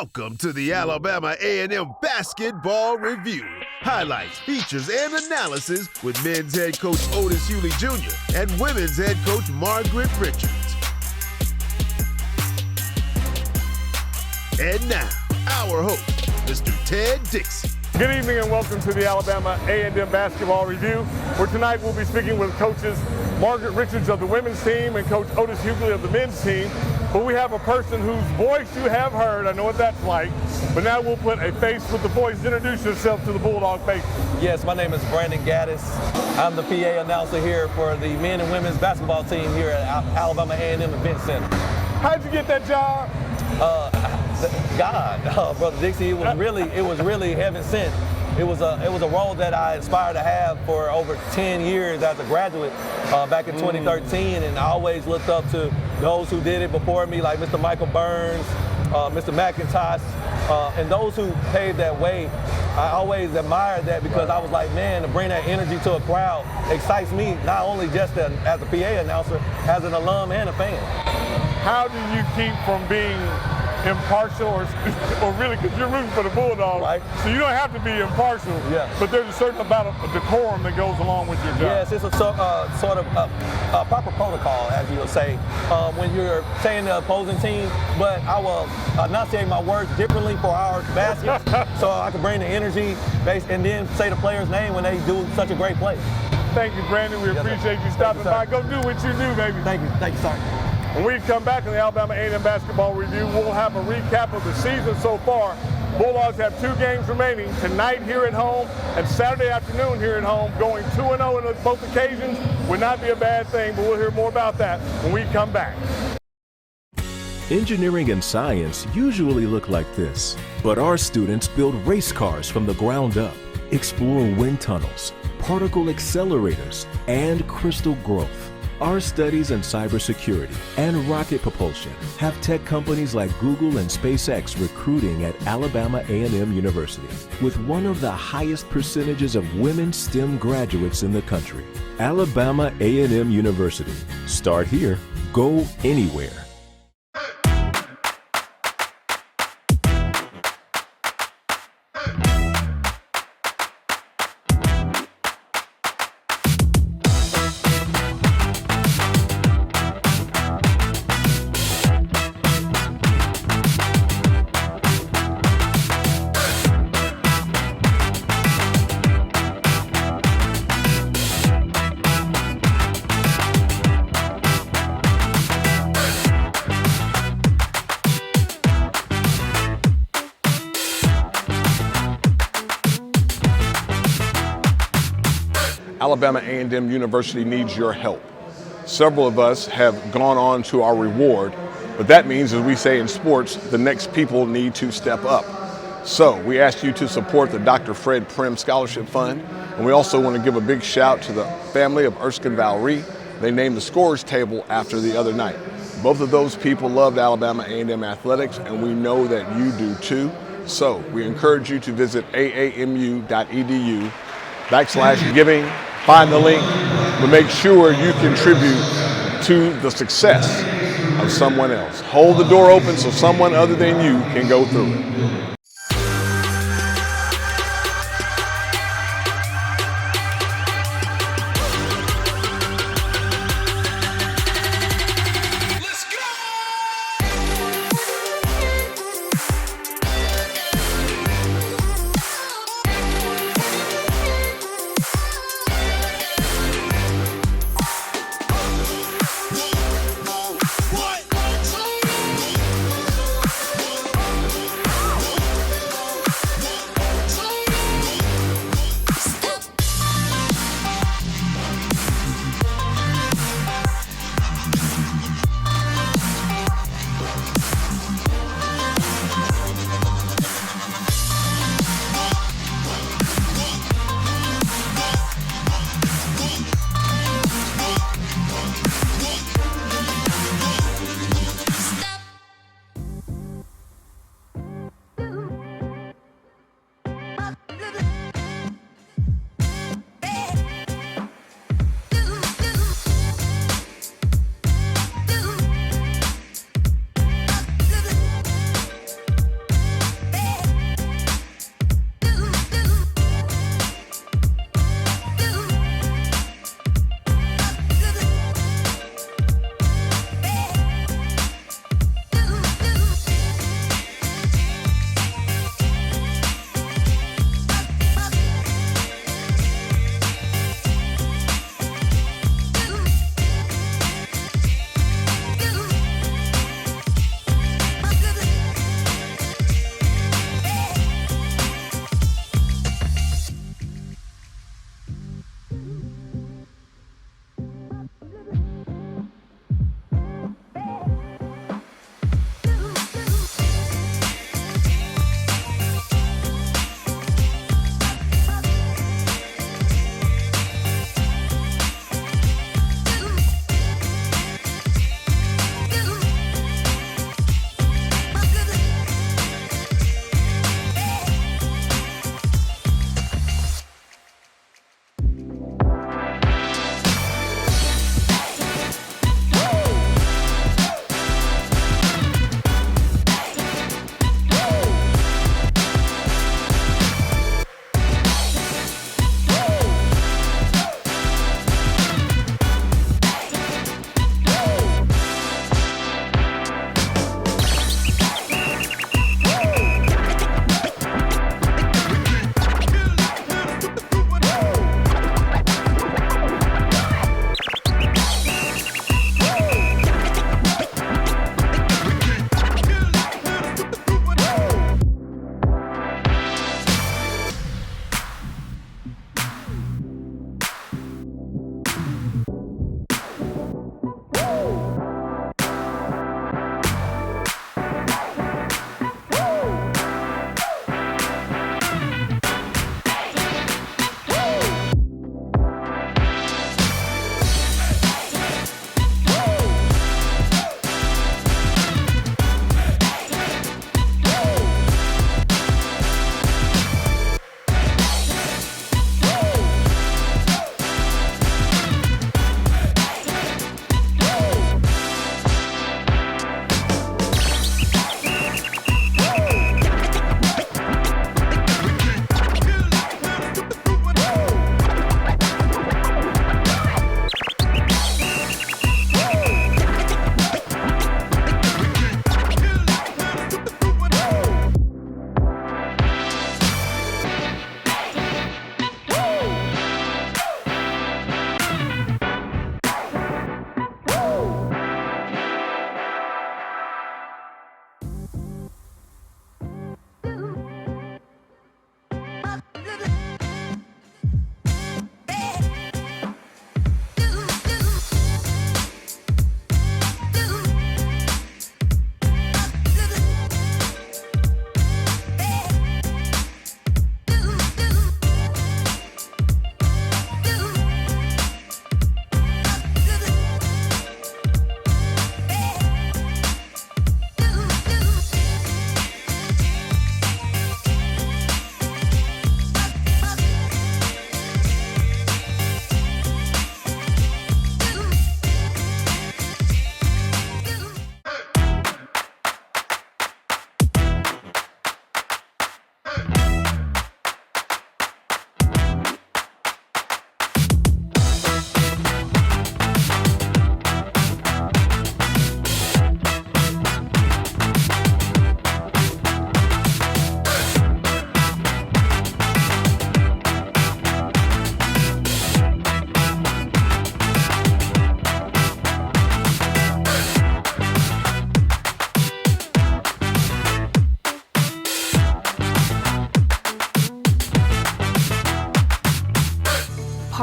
Welcome to the Alabama A&M Basketball Review. Highlights, features, and analysis with men's head coach Otis Hughley Jr. and women's head coach Margaret Richards. And now, our host, Mr. Ted Dixon. Good evening and welcome to the Alabama A&M Basketball Review, where tonight we'll be speaking with coaches Margaret Richards of the women's team and Coach Otis Hughley of the men's team. But we have a person whose voice you have heard. I know what that's like. But now we'll put a face with the voice. Introduce yourself to the Bulldog faithful. Yes, my name is Brandon Gaddis. I'm the PA announcer here for the men and women's basketball team here at Alabama A&M Event Center. How'd you get that job? God, Brother Dixie, it was really heaven sent. It was a role that I aspired to have for over 10 years as a graduate back in 2013, and I always looked up to those who did it before me, like Mr. Michael Burns, Mr. McIntosh, and those who paved that way. I always admired that because I was like, man, to bring that energy to a crowd excites me, not only just as a PA announcer, as an alum and a fan. How do you keep from being impartial or really, because you're rooting for the Bulldogs, right? So you don't have to be impartial, yeah. But there's a certain amount of decorum that goes along with your job. Yes, it's a sort of a proper protocol, as you'll say, when you're saying the opposing team, but I will enunciate my words differently for our basket so I can bring the energy and then say the player's name when they do such a great play. Thank you, Brandon. We appreciate you stopping by. Go do what you do, baby. Thank you, sir. When we come back on the Alabama A&M Basketball Review, we'll have a recap of the season so far. Bulldogs have 2 games remaining, tonight here at home and Saturday afternoon here at home. Going 2-0 in both occasions would not be a bad thing, but we'll hear more about that when we come back. Engineering and science usually look like this, but our students build race cars from the ground up, explore wind tunnels, particle accelerators, and crystal growth. Our studies in cybersecurity and rocket propulsion have tech companies like Google and SpaceX recruiting at Alabama A&M University, with one of the highest percentages of women STEM graduates in the country. Alabama A&M University. Start here, go anywhere. Alabama A&M University needs your help. Several of us have gone on to our reward, but that means, as we say in sports, the next people need to step up. So we ask you to support the Dr. Fred Prim Scholarship Fund, and we also want to give a big shout to the family of Erskine Valerie. They named the scorers table after the other night. Both of those people loved Alabama A&M athletics, and we know that you do too. So we encourage you to visit aamu.edu/giving. Find the link, but make sure you contribute to the success of someone else. Hold the door open so someone other than you can go through it.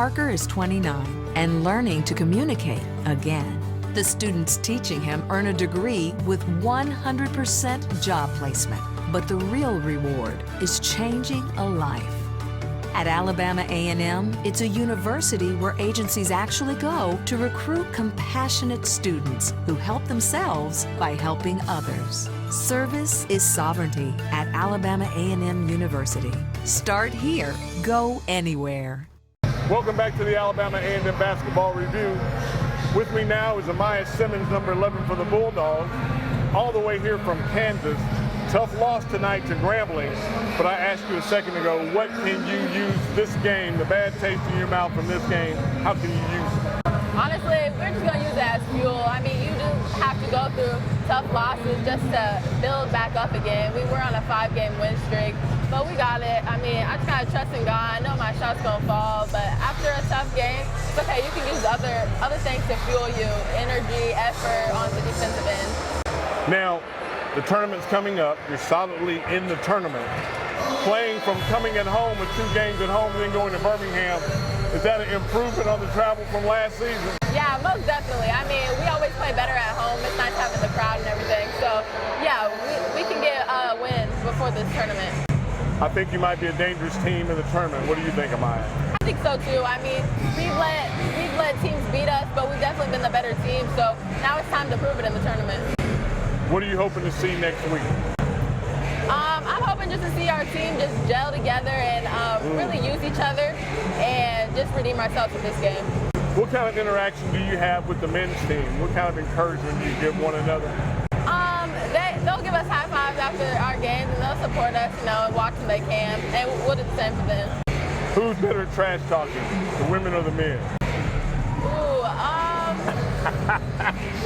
Parker is 29 and learning to communicate again. The students teaching him earn a degree with 100% job placement. But the real reward is changing a life. At Alabama A&M, it's a university where agencies actually go to recruit compassionate students who help themselves by helping others. Service is sovereignty at Alabama A&M University. Start here, go anywhere. Welcome back to the Alabama A&M Basketball Review. With me now is Amaya Simmons, number 11 for the Bulldogs, all the way here from Kansas. Tough loss tonight to Grambling, but I asked you a second ago, what can you use this game, the bad taste in your mouth from this game, how can you use it? Honestly, we're just going to use it as fuel. I mean, you just have to go through tough losses just to build back up again. We were on a 5-game win streak, but we got it. I mean, I just got to trust in God. I know my shot's going to fall, but after a tough game, it's okay. You can use other things to fuel you, energy, effort on the defensive end. Now, the tournament's coming up. You're solidly in the tournament. Playing from coming at home with 2 games at home and then going to Birmingham, is that an improvement on the travel from last season? Yeah, most definitely. I mean, we always play better at home. It's nice having the crowd and everything. So, yeah, we can get wins before this tournament. I think you might be a dangerous team in the tournament. What do you think, Amaya? I think so, too. I mean, we've let teams beat us, but we've definitely been the better team. So now it's time to prove it in the tournament. What are you hoping to see next week? I'm hoping just to see our team just gel together and really use each other and just redeem ourselves in this game. What kind of interaction do you have with the men's team? What kind of encouragement do you give one another? They'll give us high fives after our games and they'll support us, and watch when they can, and we'll do the same for them. Who's better at trash talking, the women or the men?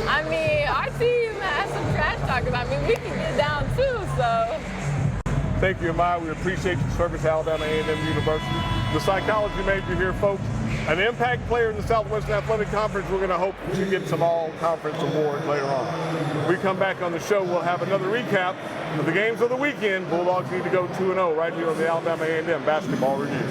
I mean, our team has some trash talking. I mean, we can get down too, so. Thank you, Amaya. We appreciate your service at Alabama A&M University. The psychology major here, folks. An impact player in the Southwestern Athletic Conference. We're going to hope to get some all-conference awards later on. When we come back on the show, we'll have another recap of the games of the weekend. Bulldogs need to go 2-0 right here on the Alabama A&M Basketball Review.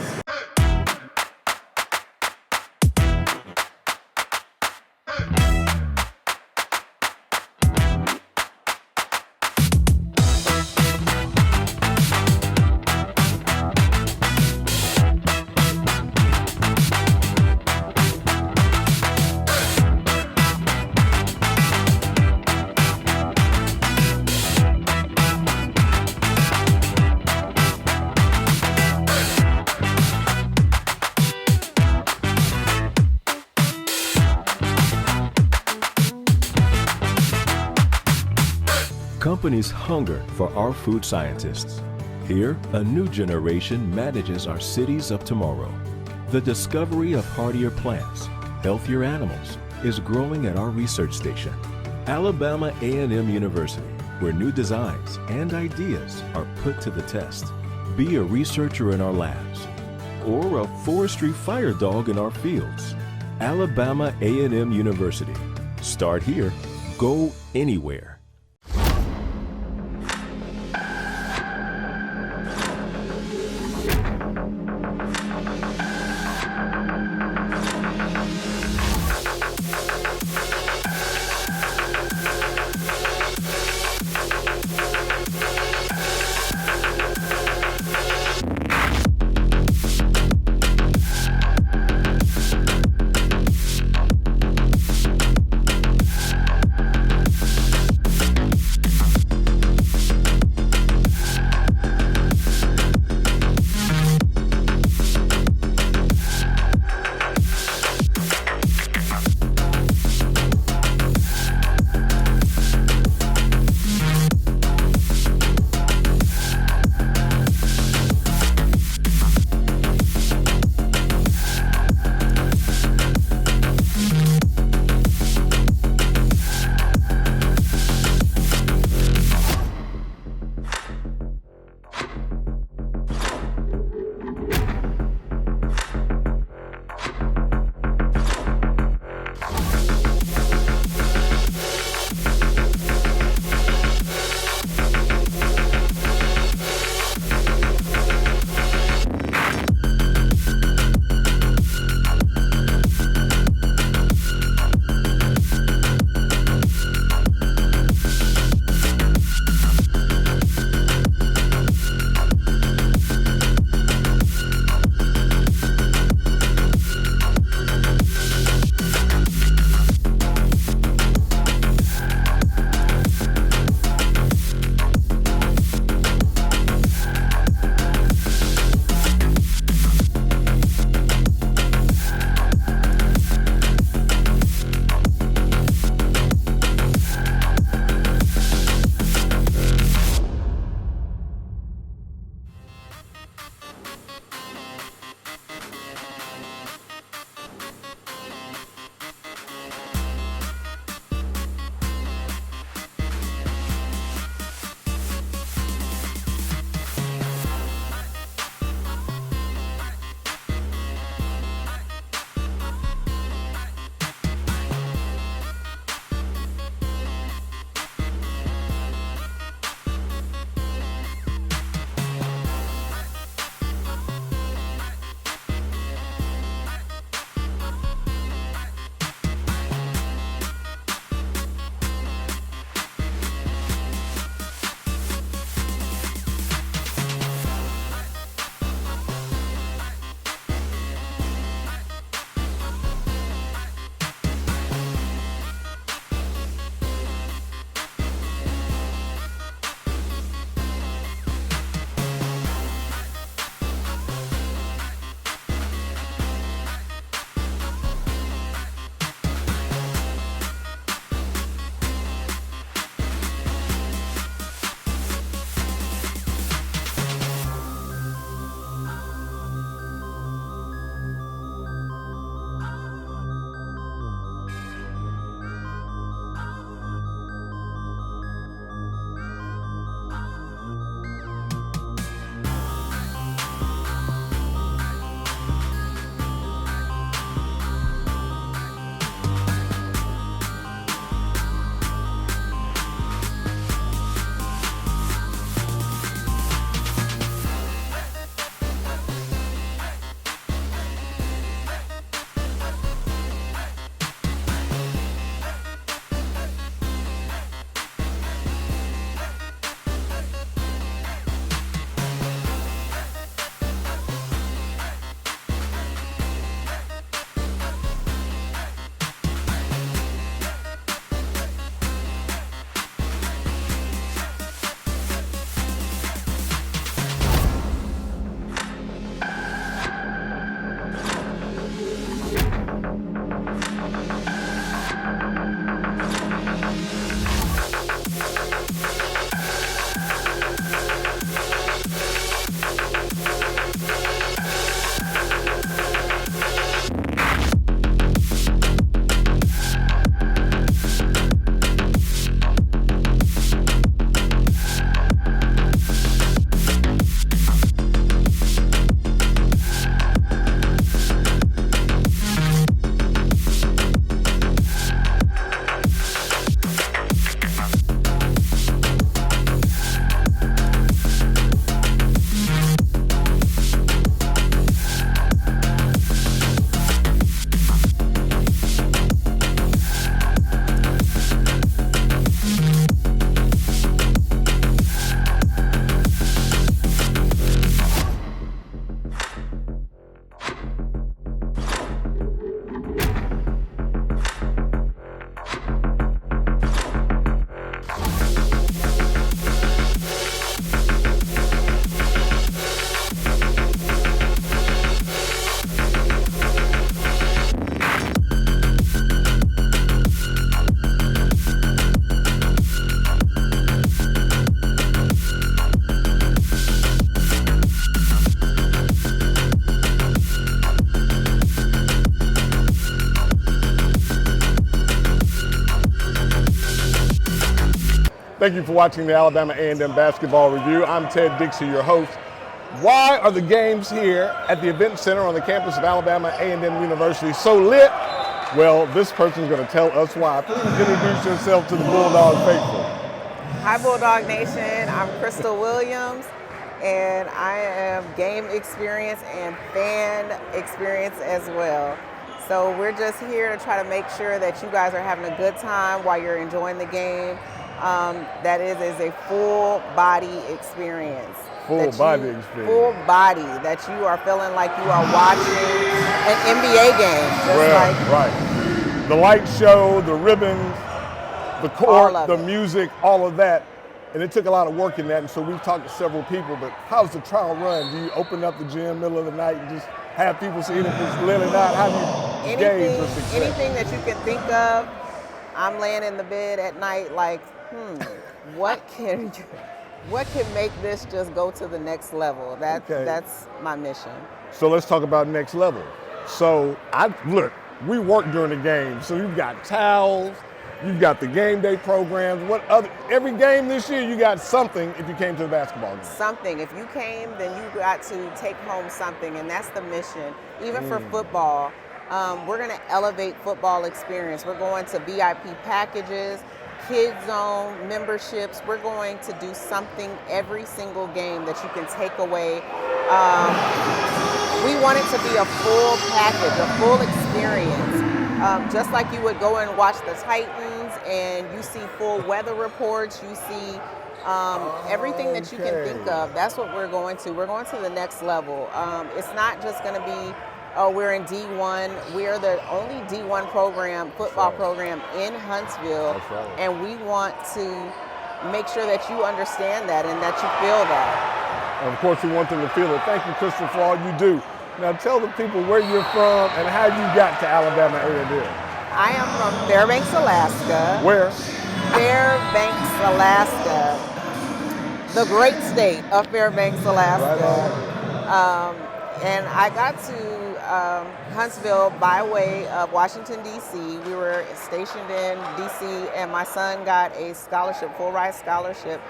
Companies hunger for our food scientists. Here, a new generation manages our cities of tomorrow. The discovery of hardier plants, healthier animals, is growing at our research station, Alabama A&M University, where new designs and ideas are put to the test. Be a researcher in our labs, or a forestry fire dog in our fields. Alabama A&M University. Start here, go anywhere. Thank you for watching the Alabama A&M Basketball Review. I'm Ted Dixie, your host. Why are the games here at the Event Center on the campus of Alabama A&M University so lit? Well, this person's going to tell us why. Please introduce yourself to the Bulldog faithful. Hi, Bulldog Nation. I'm Crystal Williams, and I am game experience and fan experience as well. So we're just here to try to make sure that you guys are having a good time while you're enjoying the game. That is a full body experience. Full body, that you are feeling like you are watching an NBA game. Right. The light show, the ribbons, the court, the music, all of that. And it took a lot of work in that. And so we've talked to several people, but how's the trial run? Do you open up the gym middle of the night and just have people see if it's lit or not? How do you gauge the success? Anything that you can think of, I'm laying in the bed at night like, what can make this just go to the next level? That's my mission. So let's talk about next level. So we work during the game. So you've got towels, you've got the game day programs. Every game this year you got something if you came to the basketball game. Something. If you came, then you got to take home something, and that's the mission. Even for football, we're going to elevate football experience. We're going to VIP packages, Kids Zone memberships. We're going to do something every single game that you can take away. We want it to be a full package, a full experience. Just like you would go and watch the Titans and you see full weather reports, you see everything that you can think of. That's what we're going to. We're going to the next level. It's not just going to be, we're in D1. We're the only D1 football program in Huntsville. And we want to make sure that you understand that and that you feel that. And of course, we want them to feel it. Thank you, Crystal, for all you do. Now tell the people where you're from and how you got to Alabama A&M. I am from Fairbanks, Alaska. Where? Fairbanks, Alaska. The great state of Fairbanks, Alaska. And I got to Huntsville by way of Washington, D.C. We were stationed in D.C. and my son got a scholarship, full ride scholarship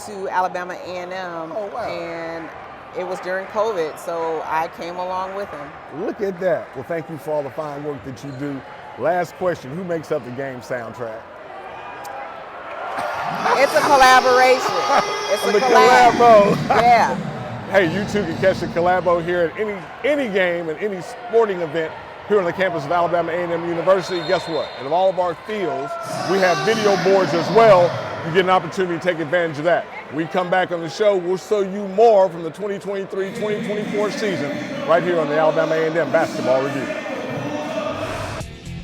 to Alabama A&M. Oh, wow. And it was during COVID, so I came along with him. Look at that. Well, thank you for all the fine work that you do. Last question, who makes up the game soundtrack? It's a collaboration. It's a collabo. Yeah. Hey, you too can catch the collabo here at any game and any sporting event here on the campus of Alabama A&M University. Guess what? In all of our fields, we have video boards as well. You get an opportunity to take advantage of that. We come back on the show, we'll show you more from the 2023-2024 season right here on the Alabama A&M Basketball Review.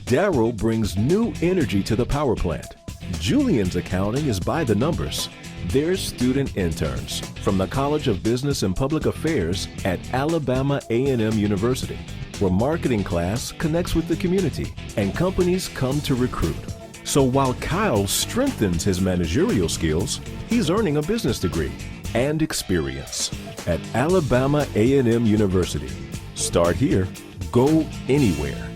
Darryl brings new energy to the power plant. Julian's accounting is by the numbers. They're student interns from the College of Business and Public Affairs at Alabama A&M University, where marketing class connects with the community and companies come to recruit. So while Kyle strengthens his managerial skills, he's earning a business degree and experience at Alabama A&M University. Start here, go anywhere.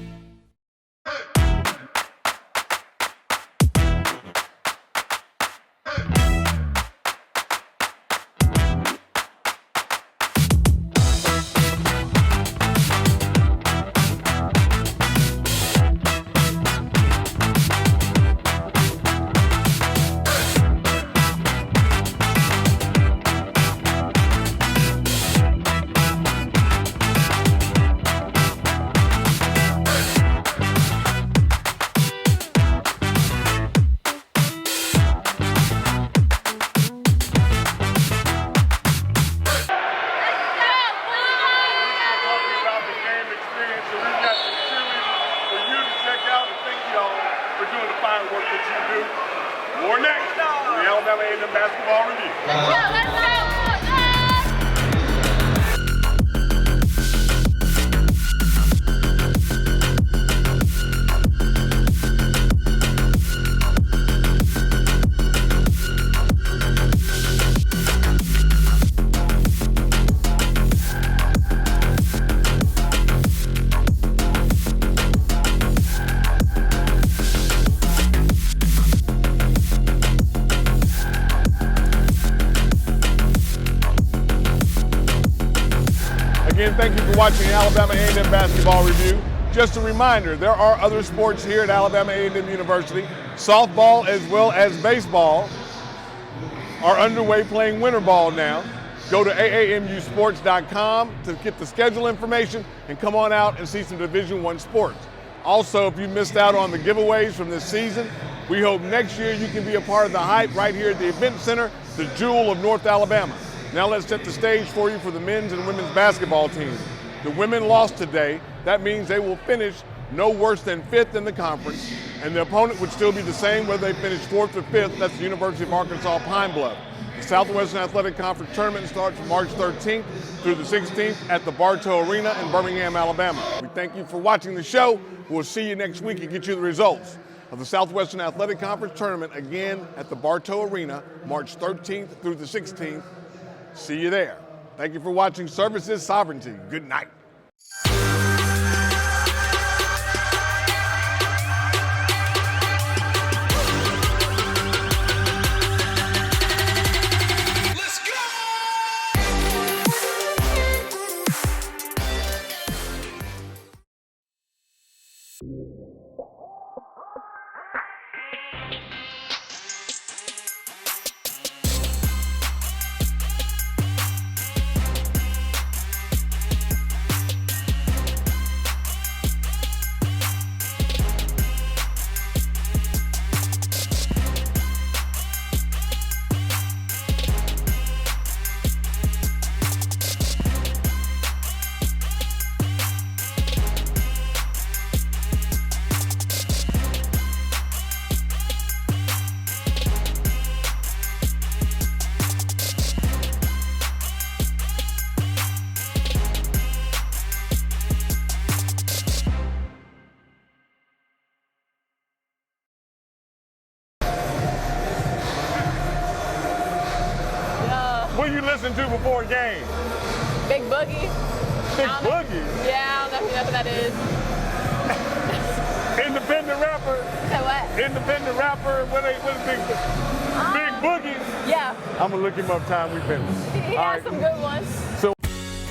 Again, thank you for watching Alabama A&M Basketball Review. Just a reminder, there are other sports here at Alabama A&M University. Softball as well as baseball are underway playing winter ball now. Go to aamusports.com to get the schedule information and come on out and see some Division I sports. Also, if you missed out on the giveaways from this season, we hope next year you can be a part of the hype right here at the Event Center, the jewel of North Alabama. Now let's set the stage for you for the men's and women's basketball teams. The women lost today. That means they will finish no worse than 5th in the conference, and the opponent would still be the same whether they finish 4th or 5th. That's the University of Arkansas Pine Bluff. The Southwestern Athletic Conference Tournament starts March 13th through the 16th at the Bartow Arena in Birmingham, Alabama. We thank you for watching the show. We'll see you next week and get you the results of the Southwestern Athletic Conference Tournament again at the Bartow Arena, March 13th through the 16th. See you there. Thank you for watching Services Sovereignty. Good night. What you listen to before a game? Big Boogie. Big Boogie? Yeah, I don't know if you know who that is. Independent rapper? Say what? Independent rapper, what is Big Boogie? Yeah. I'm gonna look him up time we finish. He has some good ones. So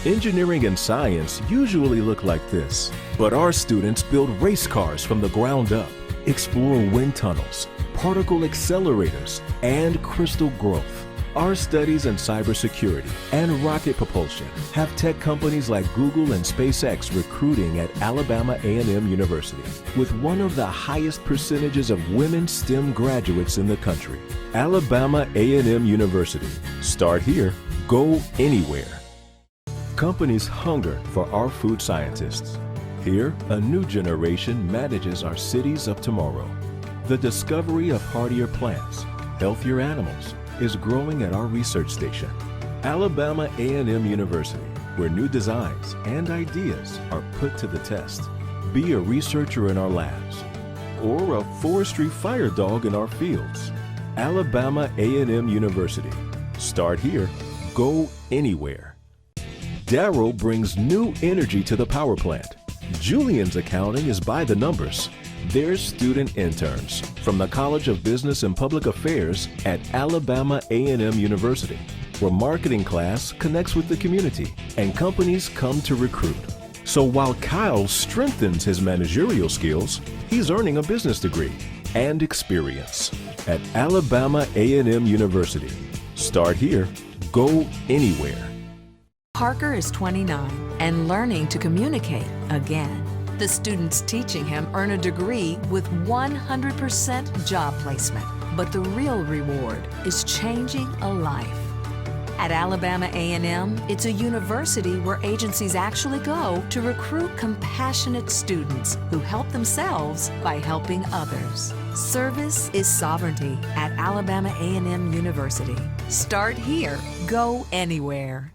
Engineering and science usually look like this, but our students build race cars from the ground up, explore wind tunnels, particle accelerators, and crystal growth. Our studies in cybersecurity and rocket propulsion have tech companies like Google and SpaceX recruiting at Alabama A&M University, with one of the highest percentages of women STEM graduates in the country. Alabama A&M University. Start here, go anywhere. Companies hunger for our food scientists. Here, a new generation manages our cities of tomorrow. The discovery of hardier plants, healthier animals, is growing at our research station, Alabama A&M University, where new designs and ideas are put to the test. Be a researcher in our labs or a forestry fire dog in our fields. Alabama A&M University. Start here, go anywhere. Darrow brings new energy to the power plant. Julian's accounting is by the numbers. They're student interns from the College of Business and Public Affairs at Alabama A&M University, where marketing class connects with the community and companies come to recruit. So while Kyle strengthens his managerial skills, he's earning a business degree and experience at Alabama A&M University. Start here, go anywhere. Parker is 29 and learning to communicate again. The students teaching him earn a degree with 100% job placement. But the real reward is changing a life. At Alabama A&M, it's a university where agencies actually go to recruit compassionate students who help themselves by helping others. Service is sovereignty at Alabama A&M University. Start here, go anywhere.